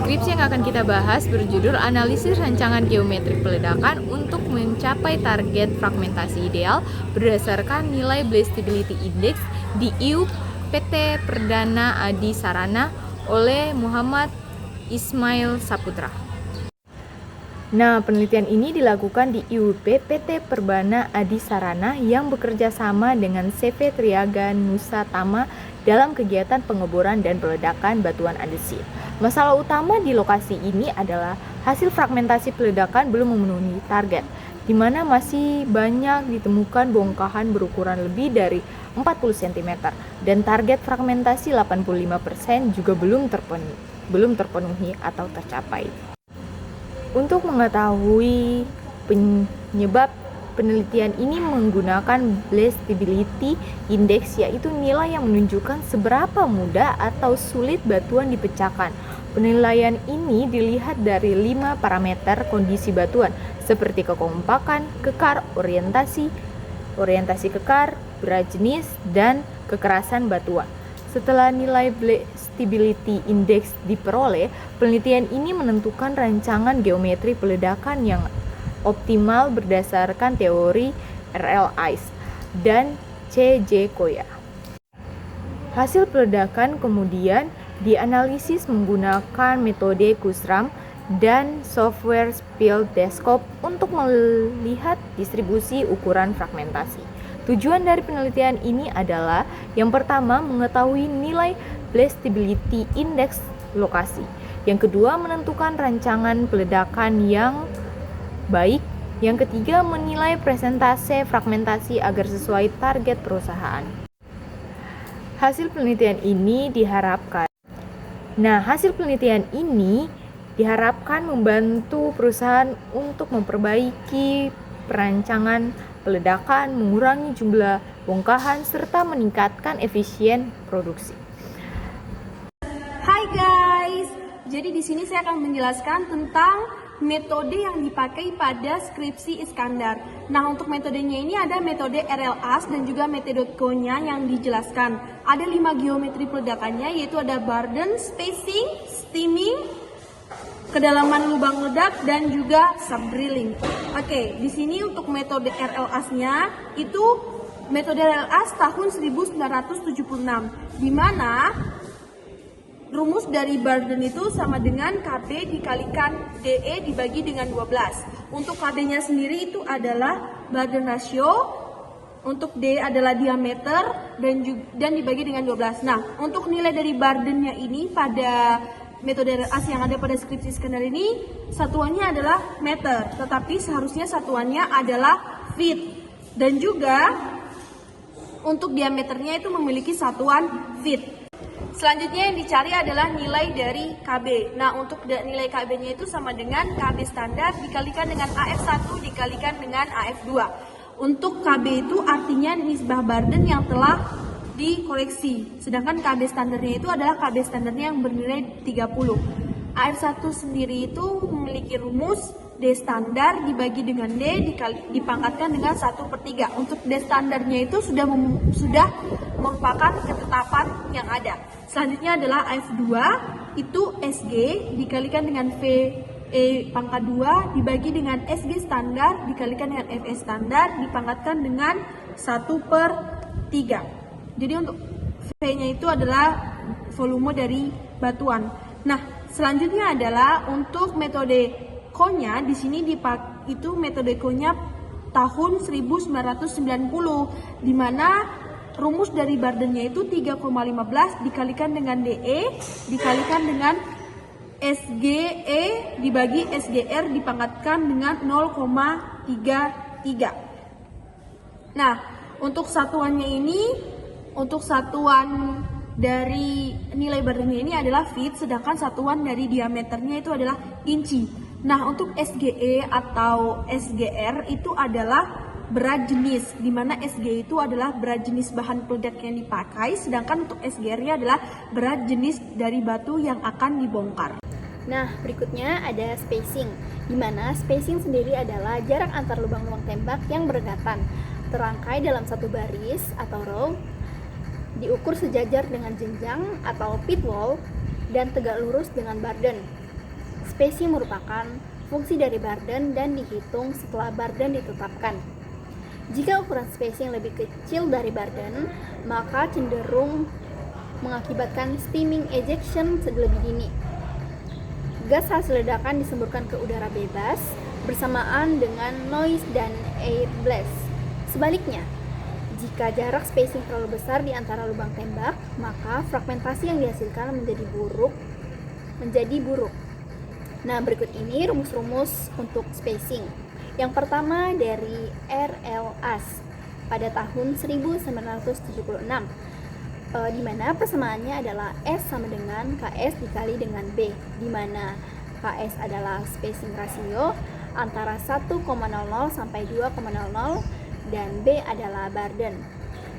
Skripsi yang akan kita bahas berjudul Analisis Rancangan Geometrik Peledakan untuk mencapai target fragmentasi ideal berdasarkan nilai Blastability Index di IUP PT Perdana Adi Sarana oleh Muhammad Ismail Saputra. Nah, penelitian ini dilakukan di IUP PT Perdana Adi Sarana yang bekerja sama dengan CV Triaga Nusa Tama dalam kegiatan pengeboran dan peledakan batuan andesit. Masalah utama di lokasi ini adalah hasil fragmentasi peledakan belum memenuhi target, di mana masih banyak ditemukan bongkahan berukuran lebih dari 40 cm dan target fragmentasi 85% juga belum terpenuhi atau tercapai. Untuk mengetahui penyebab, penelitian ini menggunakan Blastability Index, yaitu nilai yang menunjukkan seberapa mudah atau sulit batuan dipecahkan. Penilaian ini dilihat dari 5 parameter kondisi batuan, seperti kekompakan, kekar, orientasi kekar, berat jenis, dan kekerasan batuan. Setelah nilai Blastability Index diperoleh, penelitian ini menentukan rancangan geometri peledakan yang optimal berdasarkan teori RLIs dan C.J. Koya. Hasil peledakan kemudian dianalisis menggunakan metode KUSRAM dan software Field Desktop untuk melihat distribusi ukuran fragmentasi. Tujuan dari penelitian ini adalah yang pertama mengetahui nilai Blastability Index lokasi. Yang kedua menentukan rancangan peledakan yang baik. Yang ketiga menilai presentase fragmentasi agar sesuai target perusahaan. Hasil penelitian ini diharapkan membantu perusahaan untuk memperbaiki perancangan peledakan, mengurangi jumlah bongkahan, serta meningkatkan efisien produksi. Hai guys, jadi di sini saya akan menjelaskan tentang metode yang dipakai pada skripsi Iskandar. Nah, untuk metodenya ini ada metode RLAS dan juga metode Konya yang dijelaskan. Ada 5 geometri peledakannya, yaitu ada burden, spacing, steaming, kedalaman lubang ledak, dan juga subdrilling. Oke, di sini untuk metode RLAS-nya itu metode RLAS tahun 1976, di mana rumus dari burden itu sama dengan KB dikalikan DE dibagi dengan 12. Untuk KB-nya sendiri itu adalah burden ratio, untuk D adalah diameter, dan dibagi dengan 12. Nah, untuk nilai dari burden-nya ini pada metode RLAS yang ada pada skripsi Iskandar ini satuannya adalah meter, tetapi seharusnya satuannya adalah feet. Dan juga untuk diameternya itu memiliki satuan feet. Selanjutnya yang dicari adalah nilai dari KB. Nah, untuk nilai KB-nya itu sama dengan KB standar dikalikan dengan AF1 dikalikan dengan AF2. Untuk KB itu artinya nisbah burden yang telah dikoreksi, sedangkan KB standarnya itu adalah KB standarnya yang bernilai 30. AF1 sendiri itu memiliki rumus D standar dibagi dengan D dipangkatkan dengan 1/3. Untuk D standarnya itu sudah merupakan ketetapan yang ada. Selanjutnya adalah AF2 itu SG dikalikan dengan VE pangkat 2 dibagi dengan SG standar dikalikan dengan FE standar dipangkatkan dengan 1/3. Jadi untuk V-nya itu adalah volume dari batuan. Nah, selanjutnya adalah untuk metode Konya. Di sini itu metode Konya tahun 1990, di mana rumus dari burdennya itu 3,15 dikalikan dengan DE dikalikan dengan SGE dibagi SGR dipangkatkan dengan 0,33. Nah, untuk satuannya ini, untuk satuan dari nilai burdennya ini adalah feet, sedangkan satuan dari diameternya itu adalah inci. Nah, untuk SGE atau SGR itu adalah berat jenis, di mana SG itu adalah berat jenis bahan peledak yang dipakai, sedangkan untuk SGR-nya adalah berat jenis dari batu yang akan dibongkar. Nah, berikutnya ada spacing, di mana spacing sendiri adalah jarak antar lubang-lubang tembak yang berdekatan, terangkai dalam satu baris atau row, diukur sejajar dengan jenjang atau pit wall, dan tegak lurus dengan burden. spacing merupakan fungsi dari Barden dan dihitung setelah Barden ditetapkan. Jika ukuran spacing lebih kecil dari Barden, maka cenderung mengakibatkan steaming ejection lebih dini. Gas hasil ledakan disemburkan ke udara bebas bersamaan dengan noise dan air blast. Sebaliknya, jika jarak spacing terlalu besar di antara lubang tembak, maka fragmentasi yang dihasilkan menjadi buruk. Nah, berikut ini rumus-rumus untuk spacing. Yang pertama dari RLAS pada tahun 1976, di mana persamaannya adalah S sama dengan KS dikali dengan B, di mana KS adalah spacing rasio antara 1,00 sampai 2,00 dan B adalah Barden.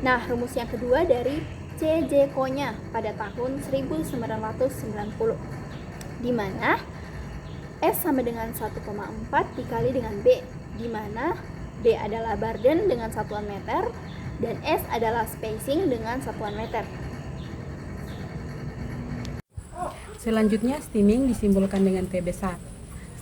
Nah, rumus yang kedua dari C.J. Konya pada tahun 1990, di mana S sama dengan 1,4 dikali dengan B, di mana B adalah Barden dengan satuan meter dan S adalah spacing dengan satuan meter. Selanjutnya, steaming disimbolkan dengan T besar.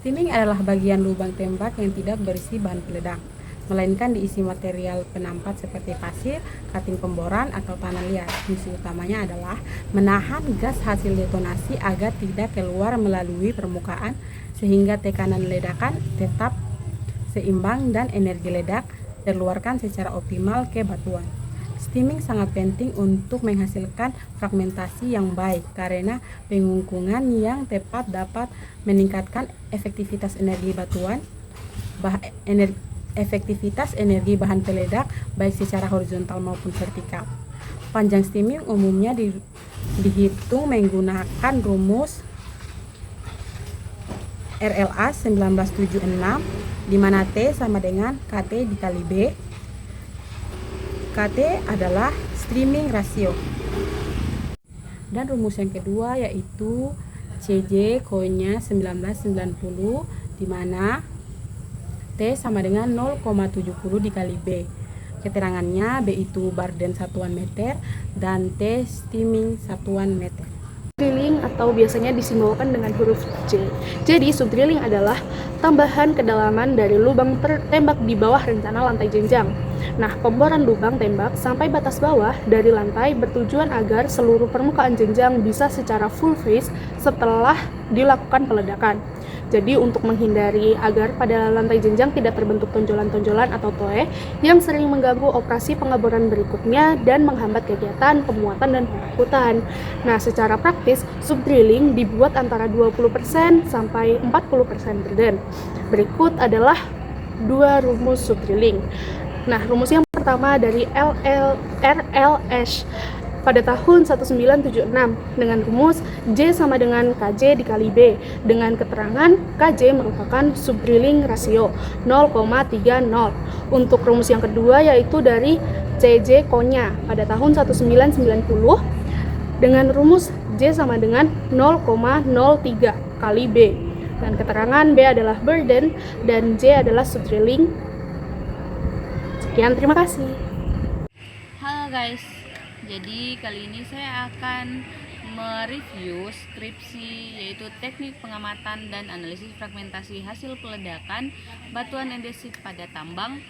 Steaming adalah bagian lubang tembak yang tidak berisi bahan peledak, melainkan diisi material penampat seperti pasir, kating pemboran, atau tanah liat. Misi utamanya adalah menahan gas hasil detonasi agar tidak keluar melalui permukaan sehingga tekanan ledakan tetap seimbang dan energi ledak terkeluarkan secara optimal ke batuan. Steaming sangat penting untuk menghasilkan fragmentasi yang baik karena pengungkungan yang tepat dapat meningkatkan efektivitas energi batuan, efektivitas energi bahan peledak baik secara horizontal maupun vertikal. Panjang steaming umumnya dihitung menggunakan rumus RLAS 1976, di mana T sama dengan KT dikali B. KT adalah streaming ratio. Dan rumus yang kedua yaitu C.J. Konya 1990, di mana T sama dengan 0,70 dikali B. Keterangannya B itu Barden satuan meter dan T steaming satuan meter. Subdrilling atau biasanya disimbolkan dengan huruf J. Jadi subdrilling adalah tambahan kedalaman dari lubang tembak di bawah rencana lantai jenjang. Nah, pemboran lubang tembak sampai batas bawah dari lantai bertujuan agar seluruh permukaan jenjang bisa secara full face setelah dilakukan peledakan. Jadi untuk menghindari agar pada lantai jenjang tidak terbentuk tonjolan-tonjolan atau toe yang sering mengganggu operasi pengeboran berikutnya dan menghambat kegiatan pemuatan dan pengangkutan. Nah, secara praktis subdrilling dibuat antara 20% sampai 40% burden. Berikut adalah dua rumus subdrilling. Nah, rumus yang pertama dari RLS pada tahun 1976 dengan rumus J sama dengan KJ dikali B dengan keterangan KJ merupakan subdrilling rasio 0,30. Untuk rumus yang kedua yaitu dari C.J. Konya pada tahun 1990 dengan rumus J sama dengan 0,03 kali B dan keterangan B adalah burden dan J adalah subdrilling. Sekian, terima kasih. Halo guys, jadi kali ini saya akan mereview skripsi yaitu teknik pengamatan dan analisis fragmentasi hasil peledakan batuan andesit pada tambang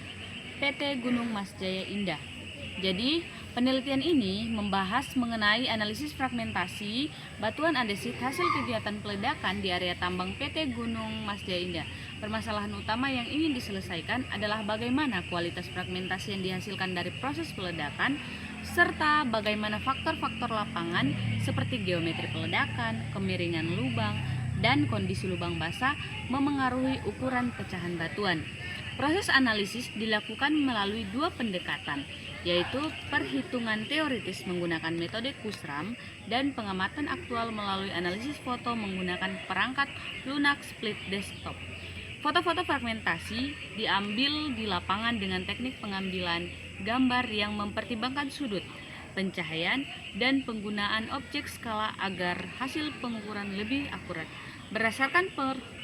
PT Gunung Mas Jaya Indah. Jadi penelitian ini membahas mengenai analisis fragmentasi batuan andesit hasil kegiatan peledakan di area tambang PT Gunung Mas Jaya Indah. Permasalahan utama yang ingin diselesaikan adalah bagaimana kualitas fragmentasi yang dihasilkan dari proses peledakan serta bagaimana faktor-faktor lapangan seperti geometri peledakan, kemiringan lubang, dan kondisi lubang basah memengaruhi ukuran pecahan batuan. Proses analisis dilakukan melalui dua pendekatan, yaitu perhitungan teoritis menggunakan metode Kusram dan pengamatan aktual melalui analisis foto menggunakan perangkat lunak split desktop. Foto-foto fragmentasi diambil di lapangan dengan teknik pengambilan gambar yang mempertimbangkan sudut, pencahayaan, dan penggunaan objek skala agar hasil pengukuran lebih akurat. Berdasarkan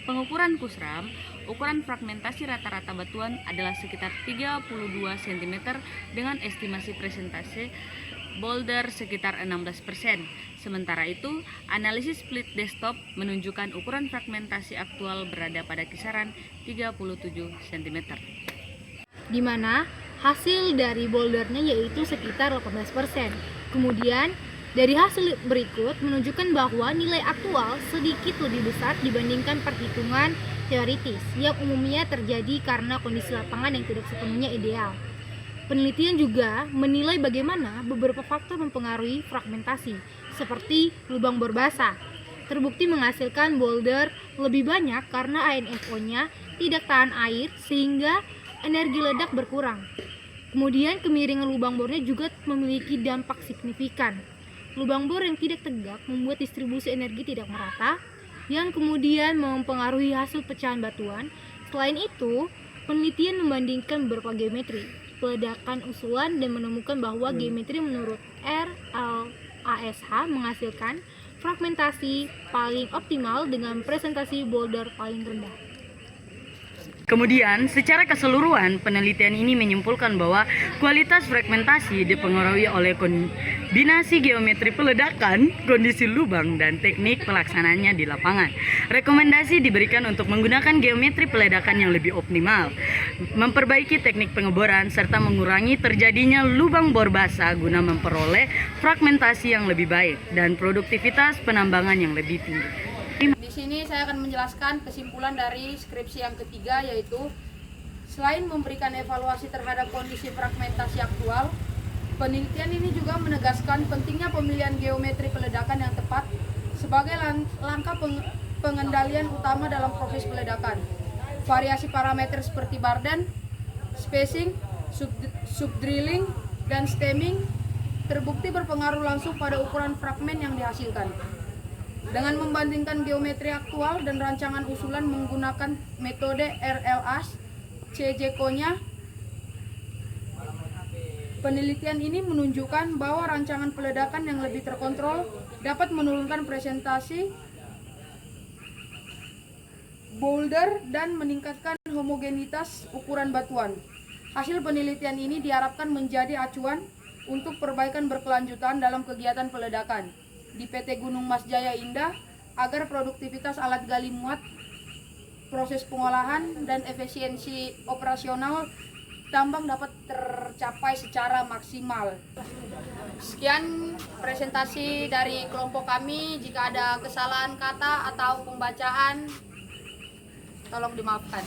pengukuran Kusram, ukuran fragmentasi rata-rata batuan adalah sekitar 32 cm dengan estimasi presentase boulder sekitar 16%. Sementara itu, analisis split desktop menunjukkan ukuran fragmentasi aktual berada pada kisaran 37 cm. Di mana hasil dari bouldernya yaitu sekitar 18%. Kemudian, dari hasil berikut menunjukkan bahwa nilai aktual sedikit lebih besar dibandingkan perhitungan teoritis yang umumnya terjadi karena kondisi lapangan yang tidak sepenuhnya ideal. Penelitian juga menilai bagaimana beberapa faktor mempengaruhi fragmentasi, seperti lubang bor basah. Terbukti menghasilkan boulder lebih banyak karena ANFO-nya tidak tahan air sehingga energi ledak berkurang. Kemudian kemiringan lubang bornya juga memiliki dampak signifikan. Lubang bor yang tidak tegak membuat distribusi energi tidak merata, yang kemudian mempengaruhi hasil pecahan batuan. Selain itu, penelitian membandingkan beberapa geometri peledakan usulan dan menemukan bahwa geometri menurut RLASH menghasilkan fragmentasi paling optimal dengan presentasi boulder paling rendah. Kemudian, secara keseluruhan, penelitian ini menyimpulkan bahwa kualitas fragmentasi dipengaruhi oleh kombinasi geometri peledakan, kondisi lubang, dan teknik pelaksananya di lapangan. Rekomendasi diberikan untuk menggunakan geometri peledakan yang lebih optimal, memperbaiki teknik pengeboran, serta mengurangi terjadinya lubang bor basah guna memperoleh fragmentasi yang lebih baik dan produktivitas penambangan yang lebih tinggi. Di sini saya akan menjelaskan kesimpulan dari skripsi yang ketiga, yaitu selain memberikan evaluasi terhadap kondisi fragmentasi aktual, penelitian ini juga menegaskan pentingnya pemilihan geometri peledakan yang tepat sebagai langkah pengendalian utama dalam proses peledakan. Variasi parameter seperti Barden, spacing, subdrilling, dan stemming terbukti berpengaruh langsung pada ukuran fragmen yang dihasilkan. Dengan membandingkan geometri aktual dan rancangan usulan menggunakan metode RLASH, CJKO-nya, penelitian ini menunjukkan bahwa rancangan peledakan yang lebih terkontrol dapat menurunkan presentasi boulder dan meningkatkan homogenitas ukuran batuan. Hasil penelitian ini diharapkan menjadi acuan untuk perbaikan berkelanjutan dalam kegiatan peledakan di PT Gunung Mas Jaya Indah agar produktivitas alat gali muat, proses pengolahan, dan efisiensi operasional tambang dapat tercapai secara maksimal. Sekian presentasi dari kelompok kami. Jika ada kesalahan kata atau pembacaan, tolong dimaafkan.